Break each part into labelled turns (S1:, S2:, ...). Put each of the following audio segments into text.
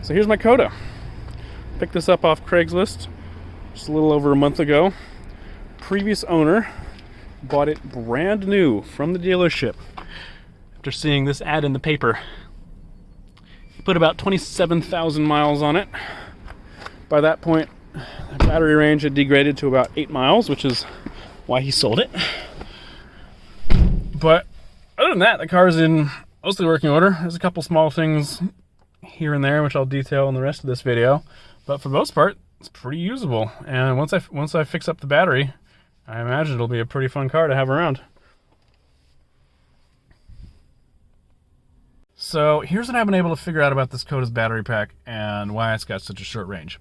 S1: So here's my Coda. Picked this up off Craigslist just a little over a month ago. Previous owner bought it brand new from the dealership after seeing this ad in the paper. He put about 27,000 miles on it. By that point, the battery range had degraded to about 8 miles, which is why he sold it. But other than that, the car's in mostly working order. There's a couple small things here and there, which I'll detail in the rest of this video. But for the most part, it's pretty usable. And once I fix up the battery, I imagine it'll be a pretty fun car to have around. So here's what I've been able to figure out about this Coda's battery pack and why it's got such a short range.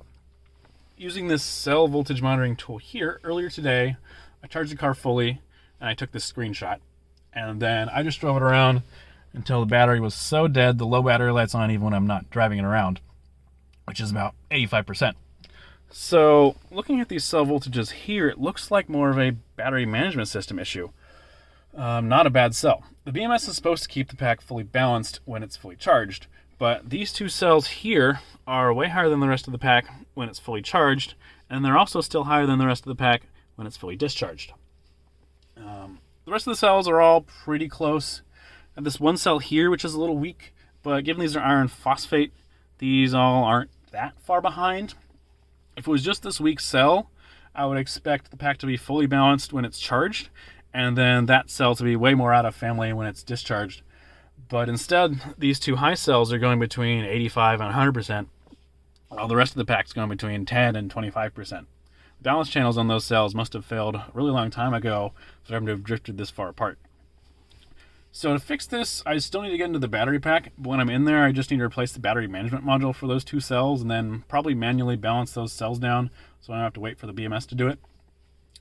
S1: Using this cell voltage monitoring tool here, earlier today, I charged the car fully and I took this screenshot. And then I just drove it around until the battery was so dead, the low battery light's on even when I'm not driving it around, which is about 85%. So looking at these cell voltages here, it looks like more of a battery management system issue. Not a bad cell. The BMS is supposed to keep the pack fully balanced when it's fully charged, but these two cells here are way higher than the rest of the pack when it's fully charged, and they're also still higher than the rest of the pack when it's fully discharged. The rest of the cells are all pretty close. I have this one cell here, which is a little weak, but given these are iron phosphate, these all aren't that far behind. If it was just this weak cell, I would expect the pack to be fully balanced when it's charged, and then that cell to be way more out of family when it's discharged. But instead, these two high cells are going between 85 and 100%, while the rest of the pack's going between 10 and 25%. Balance channels on those cells must have failed a really long time ago for them to have drifted this far apart. So to fix this, I still need to get into the battery pack, but when I'm in there, I just need to replace the battery management module for those two cells and then probably manually balance those cells down so I don't have to wait for the BMS to do it.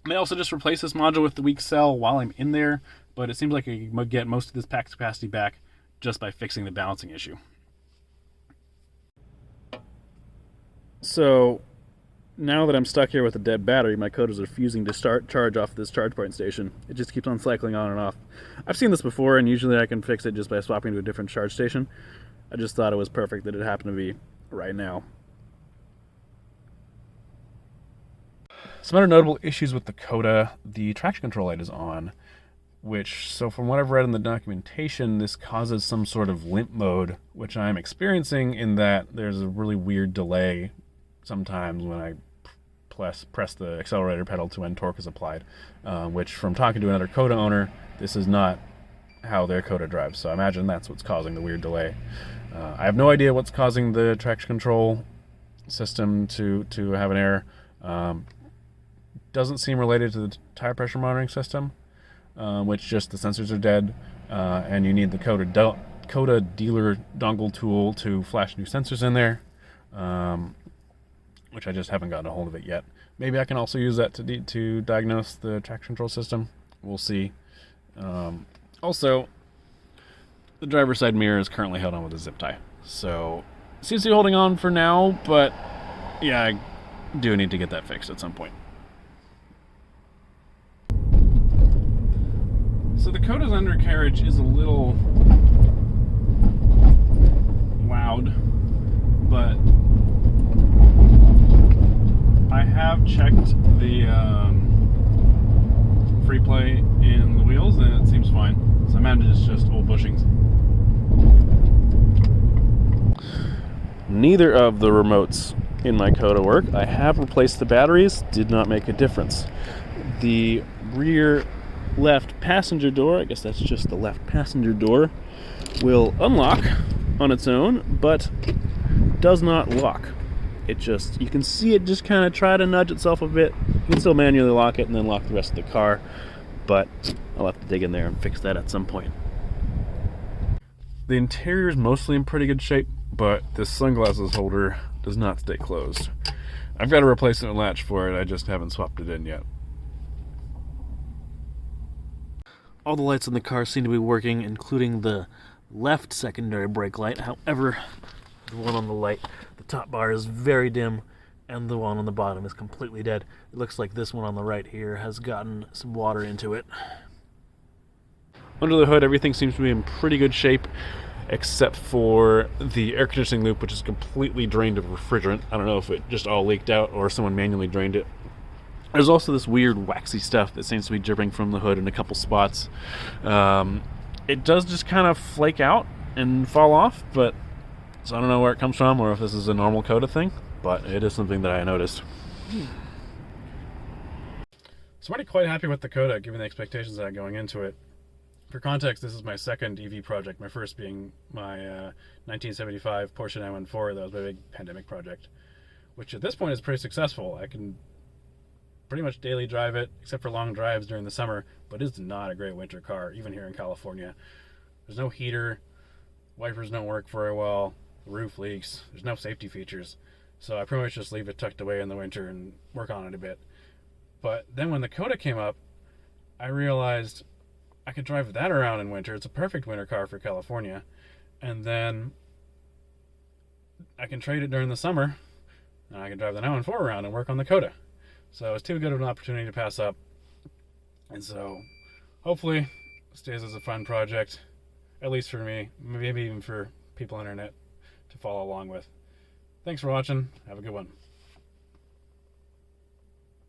S1: I may also just replace this module with the weak cell while I'm in there, but it seems like I can get most of this pack's capacity back just by fixing the balancing issue. So now that I'm stuck here with a dead battery, my Coda is refusing to start charge off this charge point station. It just keeps on cycling on and off. I've seen this before, and usually I can fix it just by swapping to a different charge station. I just thought it was perfect that it happened to be right now. Some other notable issues with the Coda: the traction control light is on, so from what I've read in the documentation, this causes some sort of limp mode, which I'm experiencing in that there's a really weird delay sometimes when I press the accelerator pedal to when torque is applied, which from talking to another Coda owner, this is not how their Coda drives, so I imagine that's what's causing the weird delay. I have no idea what's causing the traction control system to have an error. Doesn't seem related to the tire pressure monitoring system, which just the sensors are dead, and you need the Coda dealer dongle tool to flash new sensors in there, which I just haven't gotten a hold of it yet. Maybe I can also use that to diagnose the traction control system. We'll see. Also, the driver's side mirror is currently held on with a zip tie, so it seems to be holding on for now, but yeah, I do need to get that fixed at some point. So the Coda's undercarriage is a little loud, but I have checked the free play in the wheels and it seems fine. So I imagine it's just old bushings. Neither of the remotes in my Coda work. I have replaced the batteries, did not make a difference. The rear left passenger door, I guess that's just the left passenger door, will unlock on its own, but does not lock. You can see it just kind of try to nudge itself a bit. You can still manually lock it and then lock the rest of the car, but I'll have to dig in there and fix that at some point. The interior is mostly in pretty good shape, but this sunglasses holder does not stay closed. I've got a replacement latch for it, I just haven't swapped it in yet. All the lights in the car seem to be working, including the left secondary brake light. However, the one on the top bar is very dim, and the one on the bottom is completely dead. It looks like this one on the right here has gotten some water into it. Under the hood, everything seems to be in pretty good shape. except for the air conditioning loop, which is completely drained of refrigerant. I don't know if it just all leaked out or someone manually drained it. There's also this weird waxy stuff that seems to be dripping from the hood in a couple spots. It does just kind of flake out and fall off, but so I don't know where it comes from or if this is a normal Coda thing, but it is something that I noticed. So I'm already quite happy with the Coda, given the expectations I had going into it. For context, this is my second EV project, my first being my 1975 Porsche 914. That was my big pandemic project, which at this point is pretty successful. I can pretty much daily drive it, except for long drives during the summer, but it's not a great winter car, even here in California. There's no heater, wipers don't work very well, the roof leaks, there's no safety features, so I pretty much just leave it tucked away in the winter and work on it a bit. But then when the Coda came up, I realized I could drive that around in winter. It's a perfect winter car for California. And then I can trade it during the summer, and I can drive the 914 around and work on the Coda. So it's too good of an opportunity to pass up. And so hopefully it stays as a fun project, at least for me, maybe even for people on the internet to follow along with. Thanks for watching. Have a good one.